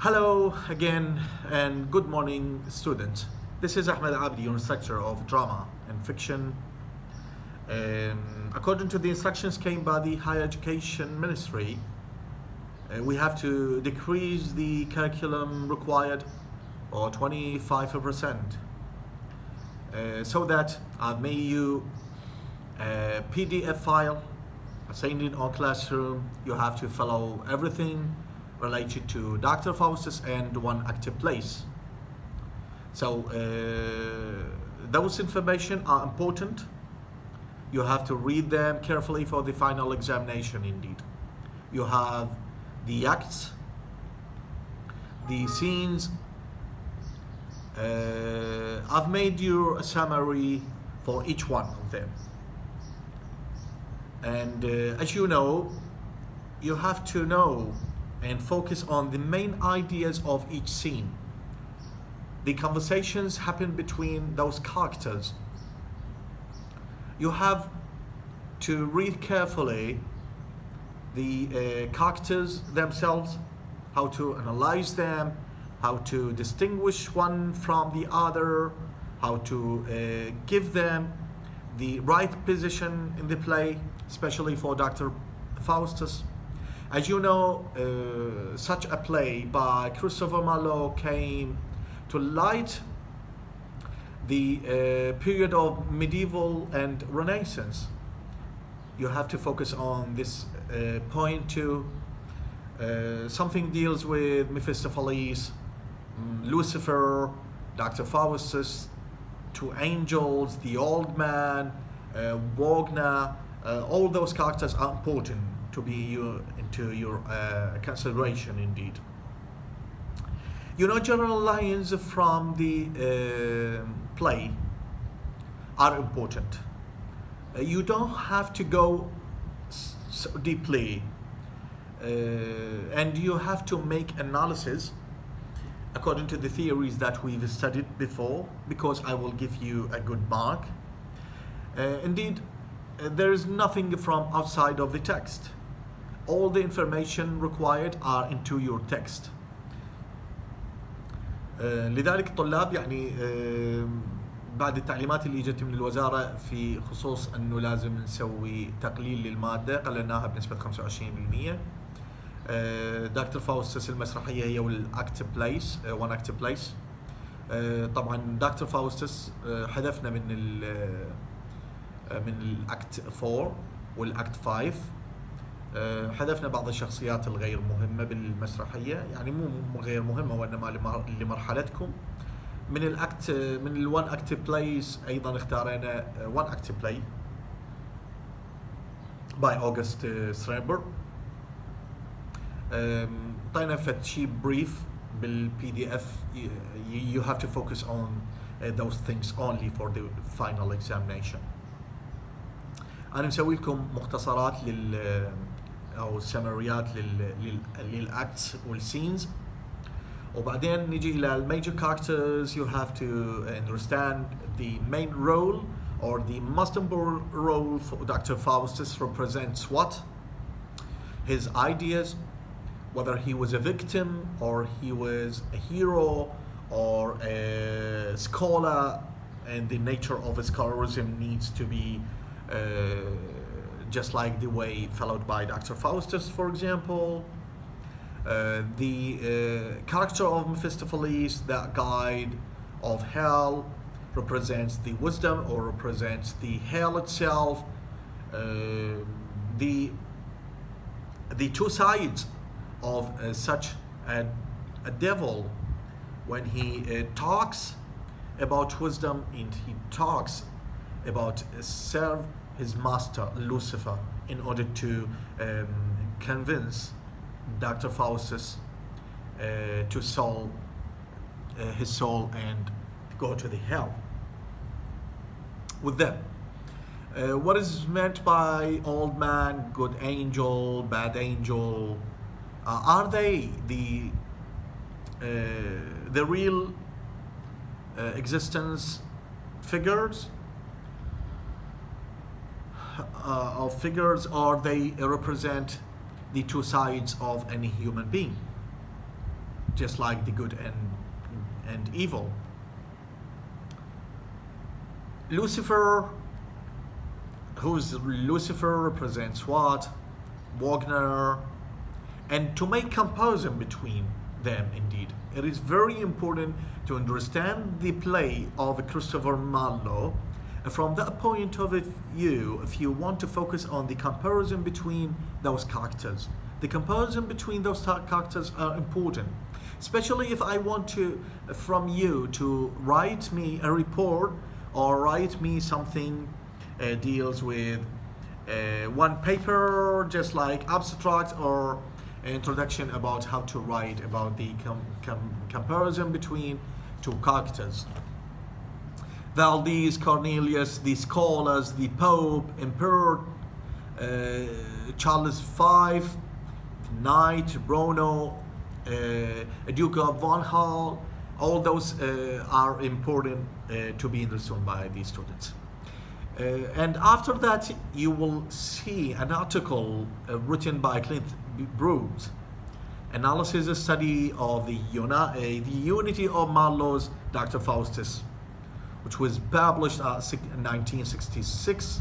Hello again and good morning, students. This is Ahmed Abdi, your instructor of drama and fiction. According to the instructions came by the Higher Education Ministry, we have to decrease the curriculum required or 25%, so that I've made you a PDF file assigned in our classroom. You have to follow everything related to Dr. Faustus and one active place. So those information are important. You have to read them carefully for the final examination indeed. You have the acts, the scenes. I've made you a summary for each one of them. And as you know, you have to know and focus on the main ideas of each scene. The conversations happen between those characters. You have to read carefully the characters themselves, how to analyze them, how to distinguish one from the other, how to give them the right position in the play, especially for Dr. Faustus. As you know, such a play by Christopher Marlowe came to light the period of medieval and Renaissance. You have to focus on this point too. Something deals with Mephistopheles, Lucifer, Dr. Faustus, two angels, the old man, Wagner. All those characters are important to be into your consideration indeed. You know, general lines from the play are important. You don't have to go so deeply, and you have to make analysis according to the theories that we've studied before, because I will give you a good mark. Indeed, there is nothing from outside of the text. All the information required are into your text. لذلك الطلاب يعني بعد التعليمات اللي اجت من الوزارة في خصوص انه لازم نسوي تقليل للمادة قللناها بنسبة 25%. دكتور فاوستس المسرحية هي والاكت بليس وان اكت بليس. طبعا دكتور فاوستس حذفنا من الاكت 4 والاكت 5. حذفنا بعض الشخصيات الغير مهمة بالمسرحية، يعني مو غير مهمة وإنما لمرحلتكم. من الأكت من الوان أكت بلايز أيضا اختارينا وان أكت بلاي باي أوغست سترينبر. طينا فد شي بريف بالبي دي اف. You have to focus on those things only for the final examination. أنا مسوي لكم مختصرات أو سمريات للأكتس والسينز، وبعدين نجي إلى الميجر characters. You have to understand the main role or the most important role for Dr. Faustus represents what? His ideas, whether he was a victim or he was a hero or a scholar, and the nature of scholarism needs to be just like the way followed by Dr. Faustus, for example. The character of Mephistopheles, that guide of hell, represents the wisdom or represents the hell itself. The two sides of such a devil, when he talks about wisdom and he talks about serve his master Lucifer in order to convince Dr. Faustus to sell his soul and go to the hell with them. What is meant by old man, good angel, bad angel? Are they the real existence figures? Of figures, or they represent the two sides of any human being? just like the good and evil. Lucifer, Lucifer represents what? Wagner. And to make comparison between them, indeed, it is very important to understand the play of Christopher Marlowe from that point of view. If you want to focus on the comparison between those characters, the comparison between those characters are important, especially if I want to from you to write me a report or write me something deals with one paper, just like abstract or introduction about how to write about the comparison between two characters. Valdez, Cornelius, the scholars, the Pope, Emperor, Charles V, Knight, Bruno, Duke of Von Hall, all those are important to be understood by the students. And after that, you will see an article written by Clint Bruce, analysis and study of the unity of Marlowe's Dr. Faustus, which was published in 1966.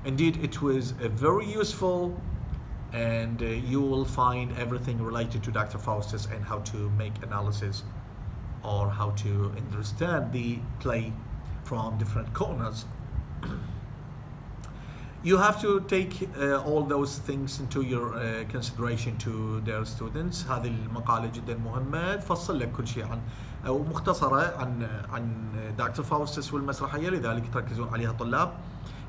Indeed, it was very useful, and you will find everything related to Dr. Faustus and how to make analysis or how to understand the play from different corners. You have to take all those things into your consideration to their students. هذه المقالة جدا مهمة، تفصل لك كل شيء عن أو مختصرة عن دكتور فاوستس والمسرحية، لذلك تركزون عليها الطلاب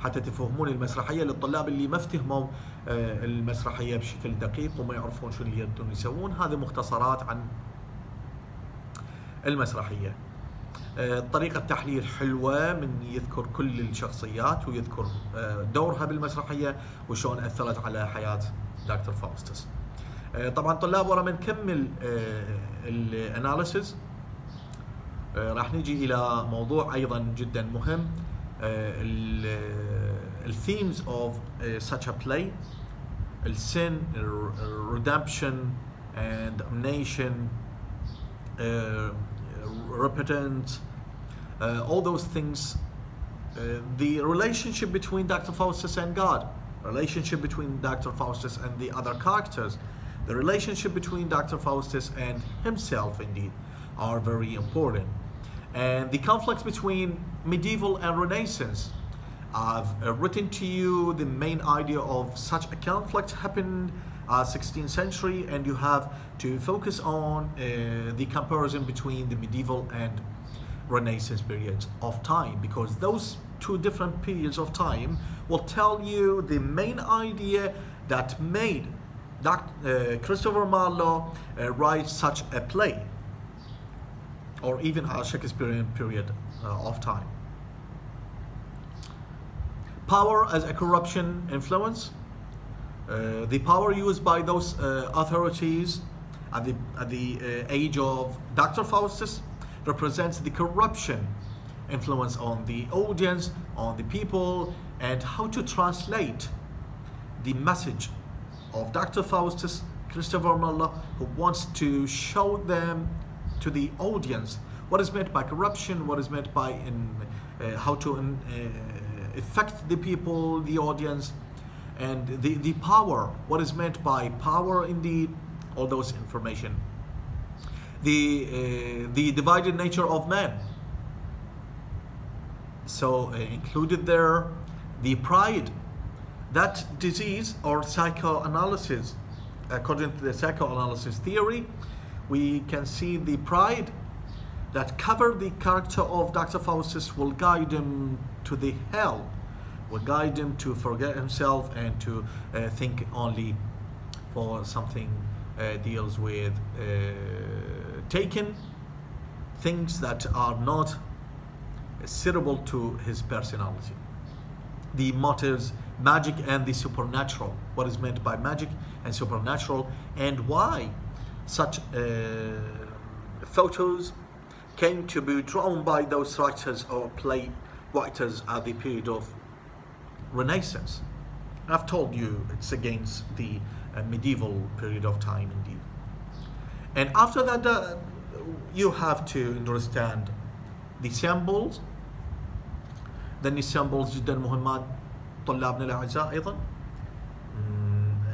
حتى تفهمون المسرحية للطلاب اللي ما فهموا المسرحية بشكل دقيق وما يعرفون شو اللي يقدرون يسوون. هذه مختصرات عن المسرحية. طريقة تحليل حلوة من يذكر كل الشخصيات ويذكر دورها بالمسرحية وشون أثرت على حياة دكتور فاوستس. طبعا طلاب ورا ما نكمل الاناليسيس راح نجي إلى موضوع أيضا جدا مهم، الثيمز of such a play، السن، redemption and damnation، repentance, all those things, the relationship between Dr. Faustus and God, relationship between Dr. Faustus and the other characters, the relationship between Dr. Faustus and himself, indeed, are very important. And the conflicts between medieval and Renaissance. I've written to you the main idea of such a conflict happened 16th century, and you have to focus on the comparison between the medieval and Renaissance periods of time, because those two different periods of time will tell you the main idea that made Christopher Marlowe write such a play, or even a Shakespearean period of time. Power as a corruption influence. The power used by those authorities at the age of Dr. Faustus represents the corruption influence on the audience, on the people, and how to translate the message of Dr. Faustus, Christopher Marlowe, who wants to show them to the audience what is meant by corruption, what is meant by how to affect the people, the audience, and the power, what is meant by power indeed, all those information. The divided nature of man. So included there, the pride, that disease or psychoanalysis, according to the psychoanalysis theory, we can see the pride that covered the character of Dr. Faustus will guide him to the hell, will guide him to forget himself and to think only for something deals with taking things that are not suitable to his personality. The motives, magic and the supernatural, what is meant by magic and supernatural, and why such photos came to be drawn by those writers or play writers at the period of Renaissance. I've told you it's against the medieval period of time indeed. And after that, you have to understand the symbols. then السامبلز جدا مهمات طلابنا الاعزاء ايضا.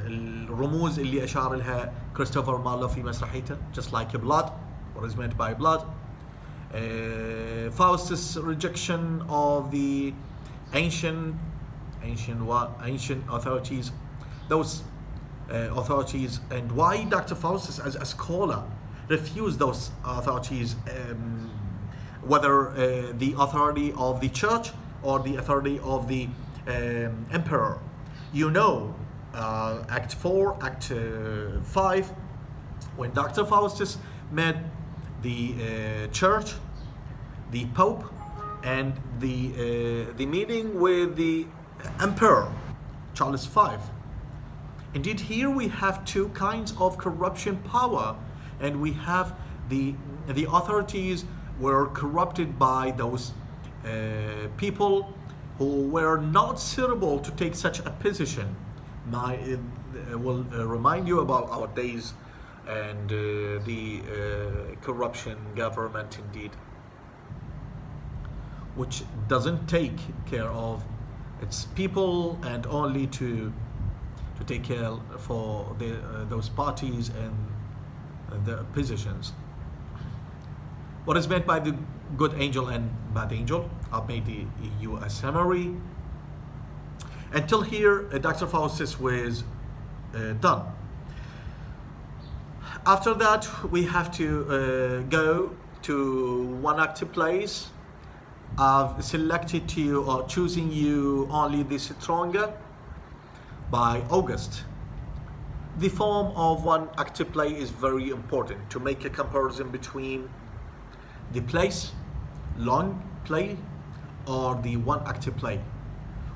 الرموز اللي اشار لها كريستوفر مارلو في مسرحيته just like blood, what is meant by blood. Faustus' rejection of the ancient authorities, those authorities, and why Dr. Faustus as a scholar refused those authorities, whether the authority of the church or the authority of the emperor. You know, Act 4, Act 5, when Dr. Faustus met the church, the Pope, and the meeting with the emperor, Charles V. Indeed, here we have two kinds of corruption power, and we have the authorities were corrupted by those people who were not suitable to take such a position. I will remind you about our days and the corruption government, indeed, which doesn't take care of its people and only to take care for those parties and the positions. What is meant by the good angel and bad angel? I've made you a summary. Until here, Dr. Faustus was done. After that, we have to go to one active place. I've selected you or choosing you only the stronger by August. The form of one active play is very important to make a comparison between the place, long play, or the one active play.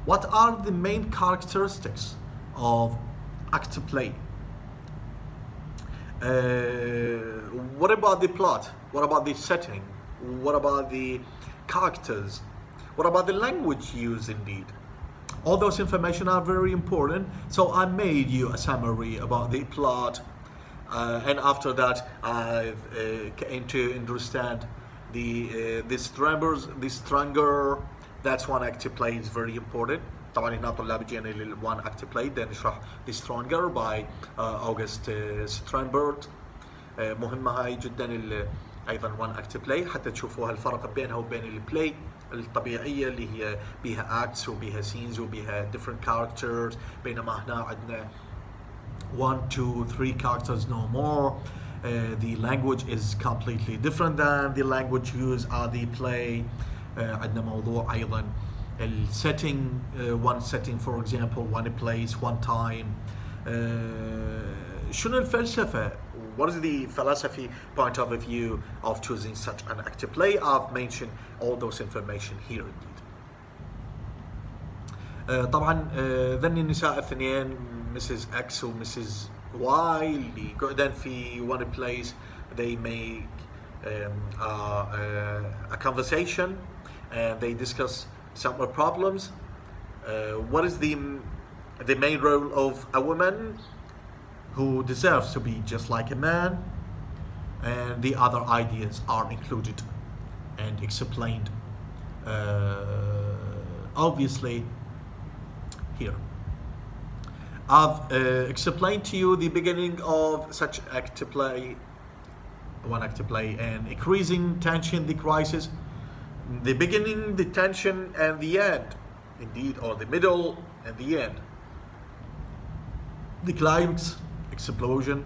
What are the main characteristics of active play? What about the plot? What about the setting? What about the characters? What about the language used, indeed? All those information are very important, so I made you a summary about the plot, and after that I've came to understand the stronger. That's one active play is very important. طبعا هنا طلاب جينا لل one active play then نشرح the stronger by August Strandberg. مهمة هاي جدا ايضا one active play حتى تشوفوا الفرق بينها وبين البلاي الطبيعية اللي هي بيها acts وبيها scenes وبيها different characters، بينما هنا عندنا 1 2 3 characters no more. The language is completely different than the language used on the play. عندنا موضوع أيضا setting, one setting for example, one place, one time. شنو الفلسفة? What is the philosophy point of view of choosing such an active play? I've mentioned all those information here indeed. طبعا ذني النساء الاثنين Mrs. X و Mrs. Y اللي قعدن في one place, they make a conversation and they discuss some problems. What is the main role of a woman who deserves to be just like a man, and the other ideas are included and explained obviously here. I've explained to you the beginning of such active play, one active play, and increasing tension, the crisis, the beginning, the tension, and the end, indeed, or the middle and the end. The climax, explosion.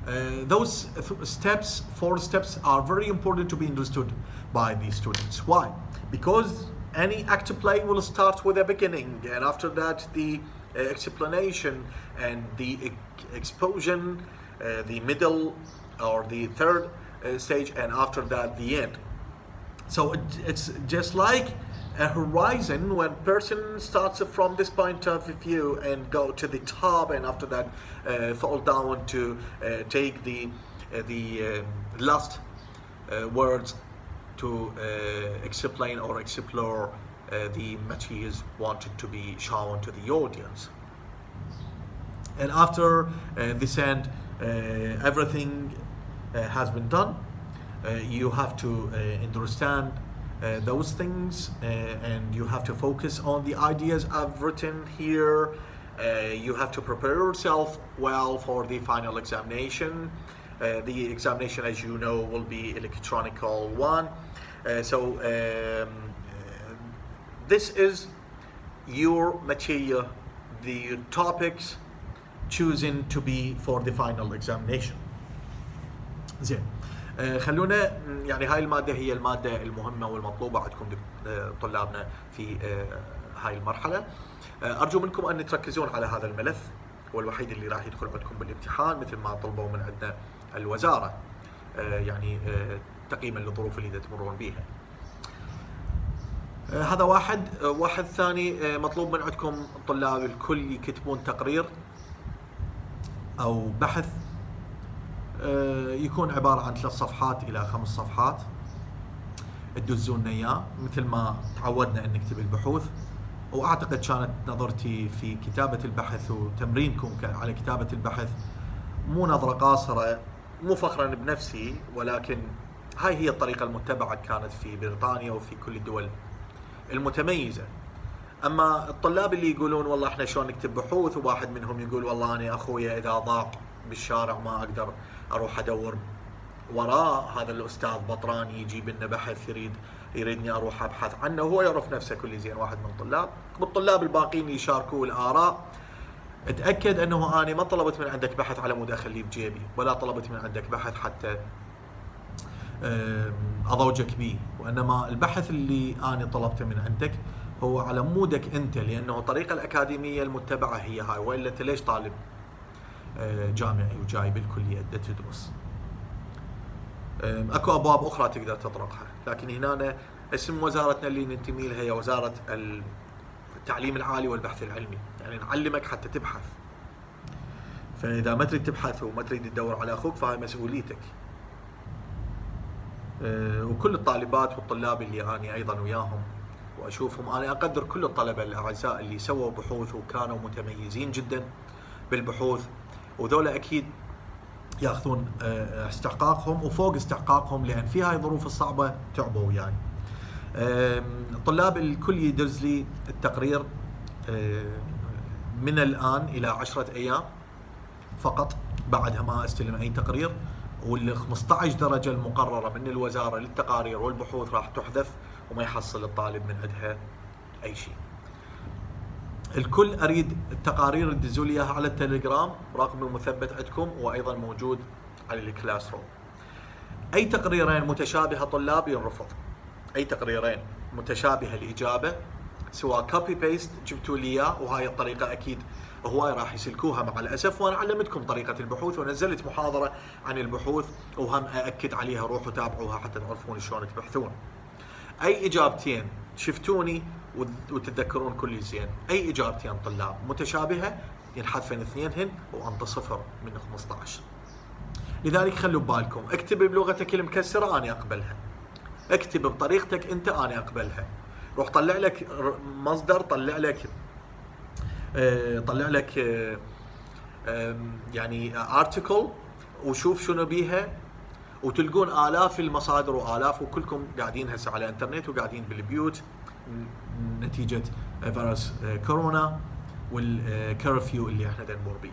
Those steps, 4 steps, are very important to be understood by the students. Why? Because any active play will start with a beginning, and after that the explanation and the explosion, the middle or the third stage, and after that the end. So it's just like a horizon when person starts from this point of view and go to the top, and after that fall down to take the last words to explain or explore the materials wanted to be shown to the audience. And after this end, everything has been done. You have to understand those things, and you have to focus on the ideas I've written here. You have to prepare yourself well for the final examination. The examination, as you know, will be electronical one. This is your material, the topics chosen to be for the final examination. زين. خلونا يعني هاي المادة هي المادة المهمة والمطلوبة عندكم طلابنا في هاي المرحلة. أرجو منكم أن تركزون على هذا الملف، هو الوحيد اللي راح يدخل عندكم بالامتحان مثل ما طلبوا من عندنا الوزارة، يعني تقييما للظروف اللي تمرون بها. هذا واحد ثاني، مطلوب من عندكم طلاب الكل يكتبون تقرير أو بحث يكون عبارة عن 3 صفحات إلى 5 صفحات، تدزون لنا إياه مثل ما تعودنا أن نكتب البحوث. وأعتقد كانت نظرتي في كتابة البحث وتمرينكم على كتابة البحث مو نظرة قاصرة، مو فخرا بنفسي، ولكن هاي هي الطريقة المتبعة كانت في بريطانيا وفي كل الدول المتميزة. أما الطلاب اللي يقولون والله إحنا شلون نكتب بحوث، وواحد منهم يقول والله أنا أخويا إذا ضاع بالشارع ما أقدر أروح أدور وراه، هذا الأستاذ بطران يجيب لنا بحث يريدني أروح أبحث عنه، وهو يعرف نفسه كل زين واحد من الطلاب. والطلاب الباقيين يشاركوا الآراء. اتأكد أنه أنا ما طلبت من عندك بحث على مود أخليه بجيبي، ولا طلبت من عندك بحث حتى أضوجك به، وإنما البحث اللي أنا طلبته من عندك هو على مودك أنت، لأنه الطريقة الأكاديمية المتبعة هي هاي، وإلا أنت ليش طالب جامعي وجاي بالكلية تدرس؟ اكو ابواب اخرى تقدر تطرقها، لكن هنا اسم وزارتنا اللي ننتمي لها هي وزارة التعليم العالي والبحث العلمي، يعني نعلمك حتى تبحث. فاذا ما تريد تبحث وما تريد تدور على اخوك فهاي مسؤوليتك. وكل الطالبات والطلاب اللي اني ايضا وياهم واشوفهم، انا اقدر كل الطلبة الاعزاء اللي سووا بحوث وكانوا متميزين جدا بالبحوث، وذولا اكيد ياخذون استحقاقهم وفوق استحقاقهم، لان في هاي الظروف الصعبه تعبوا وياي. الطلاب الكل يدز لي التقرير من الان الى 10 ايام فقط، بعدها ما استلم اي تقرير. وال 15 درجه المقرره من الوزاره للتقارير والبحوث راح تحذف، وما يحصل الطالب من عندها اي شيء. الكل اريد التقارير تدزوا لي اياها على التليجرام، رقمي مثبت عندكم وايضا موجود على الكلاس روم. اي تقريرين متشابهه طلاب ينرفض، اي تقريرين متشابهه الاجابه سواء كوبي بيست جبتوا لي اياه، وهاي الطريقه اكيد هواي راح يسلكوها مع الاسف، وانا علمتكم طريقه البحوث ونزلت محاضره عن البحوث وهم ااكد عليها، روحوا تابعوها حتى تعرفون شلون تبحثون. اي اجابتين شفتوني وتتذكرون كل زين، اي اجابتين طلاب متشابهه ينحذفن 2 وانت 0 من 15. لذلك خلوا ببالكم، اكتب بلغتك المكسره انا اقبلها، اكتب بطريقتك انت انا اقبلها. روح طلع لك مصدر، طلع لك يعني ارتكل، وشوف شنو بيها، وتلقون آلاف المصادر وآلاف، وكلكم قاعدين هسه على الانترنت وقاعدين بالبيوت نتيجة فيروس كورونا والكرفيو اللي احنا نمر به.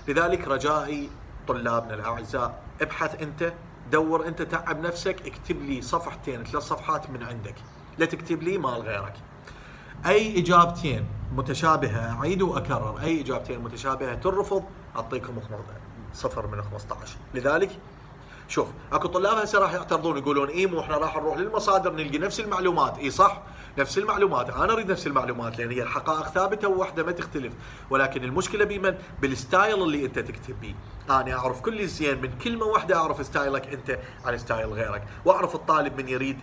لذلك رجائي طلابنا الأعزاء، ابحث انت، دور انت، تعب نفسك، اكتب لي 2 3 صفحات من عندك، لا تكتب لي مال غيرك. اي اجابتين متشابهة، اعيد واكرر، اي اجابتين متشابهة ترفض، اعطيكم 0 من 15. لذلك شوف، اكو طلاب هسه راح يعترضون يقولون اي مو احنا راح نروح للمصادر نلقي نفس المعلومات. اي صح، نفس المعلومات، انا اريد نفس المعلومات لان هي الحقائق ثابته ووحده ما تختلف، ولكن المشكله بمن؟ بالستايل اللي انت تكتب بيه. انا اعرف كل زين من كلمه واحده، اعرف ستايلك انت عن ستايل غيرك، واعرف الطالب من يريد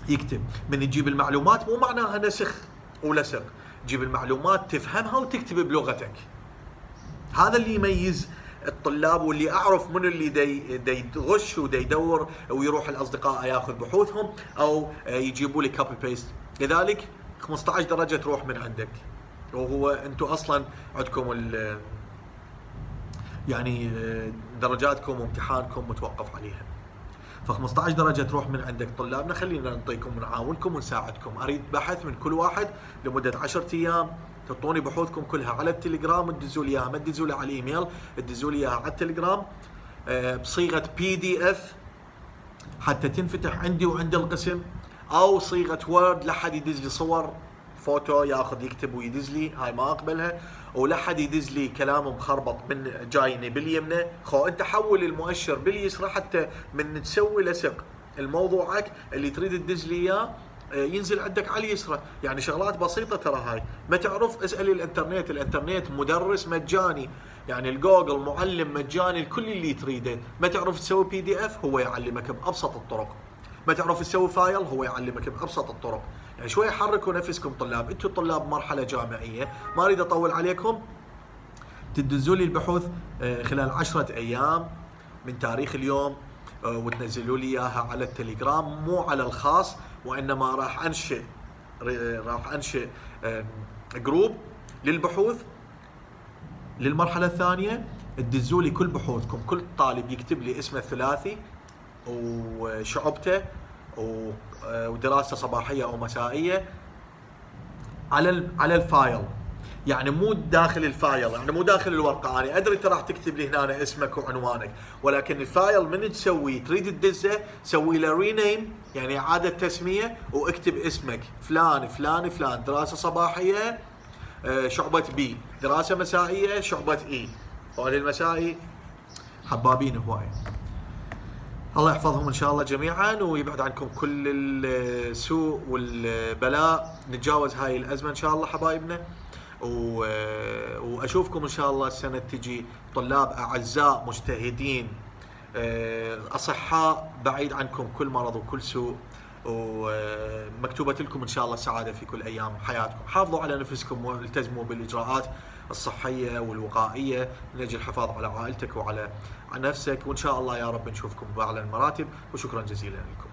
يكتب. من تجيب المعلومات مو معناها نسخ ولصق، تجيب المعلومات تفهمها وتكتب بلغتك. هذا اللي يميز الطلاب، واللي اعرف من اللي دي يغش ودي يدور ويروح الاصدقاء ياخذ بحوثهم او يجيبوا لي كوبي بيست. لذلك 15 درجه تروح من عندك، وهو انتم اصلا عندكم يعني درجاتكم وامتحانكم متوقف عليها. ف 15 درجة تروح من عندك طلابنا، خلينا نعطيكم ونعاونكم ونساعدكم. اريد بحث من كل واحد لمدة 10 ايام، تعطوني بحوثكم كلها على التليجرام وتدزوا لي اياها، ما تدزوا لي على الايميل، تدزوا لي اياها على التليجرام بصيغة PDF حتى تنفتح عندي وعند القسم، او صيغة وورد لحد يدز لي صور فوتو ياخذ يكتب ويدز لي، هاي ما اقبلها. ولا حد يدز لي كلام مخربط من جايني باليمنى، خو انت حول المؤشر باليسرى حتى من تسوي لصق الموضوعك اللي تريد تدز لي اياه ينزل عندك على اليسرى. يعني شغلات بسيطه ترى هاي، ما تعرف اسال الانترنت، الانترنت مدرس مجاني، يعني الجوجل معلم مجاني لكل اللي تريده. ما تعرف تسوي PDF هو يعلمك بابسط الطرق، ما تعرف تسوي فايل هو يعلمك بابسط الطرق. يعني شوي حركوا نفسكم طلاب، انتم طلاب مرحله جامعيه، ما اريد اطول عليكم. تدزوا لي البحوث خلال 10 ايام من تاريخ اليوم، وتنزلوا لي اياها على التليجرام، مو على الخاص، وانما راح انشئ جروب للبحوث للمرحله الثانيه. تدزوا لي كل بحوثكم، كل طالب يكتب لي اسمه الثلاثي وشعبته ودراسته صباحيه او مسائيه على الفايل. يعني مو داخل الفايل، يعني مو داخل الورقه. انا ادري انت راح تكتب لي هنا اسمك وعنوانك، ولكن الفايل من تسويه تريد تدزه سوي له رينيم، يعني اعاده تسميه، واكتب اسمك فلان فلان فلان، دراسه صباحيه شعبه بي، دراسه مسائيه شعبه اي. وهذه المسائي حبابين هواي. الله يحفظهم ان شاء الله جميعا ويبعد عنكم كل السوء والبلاء، نتجاوز هاي الازمه ان شاء الله حبايبنا. واشوفكم ان شاء الله السنه تجي طلاب اعزاء مجتهدين اصحاء، بعيد عنكم كل مرض وكل سوء، ومكتوبه لكم ان شاء الله السعاده في كل ايام حياتكم. حافظوا على نفسكم والتزموا بالاجراءات الصحيه والوقائيه من اجل الحفاظ على عائلتك وعلى نفسك، وان شاء الله يا رب نشوفكم باعلى المراتب. وشكرا جزيلا لكم.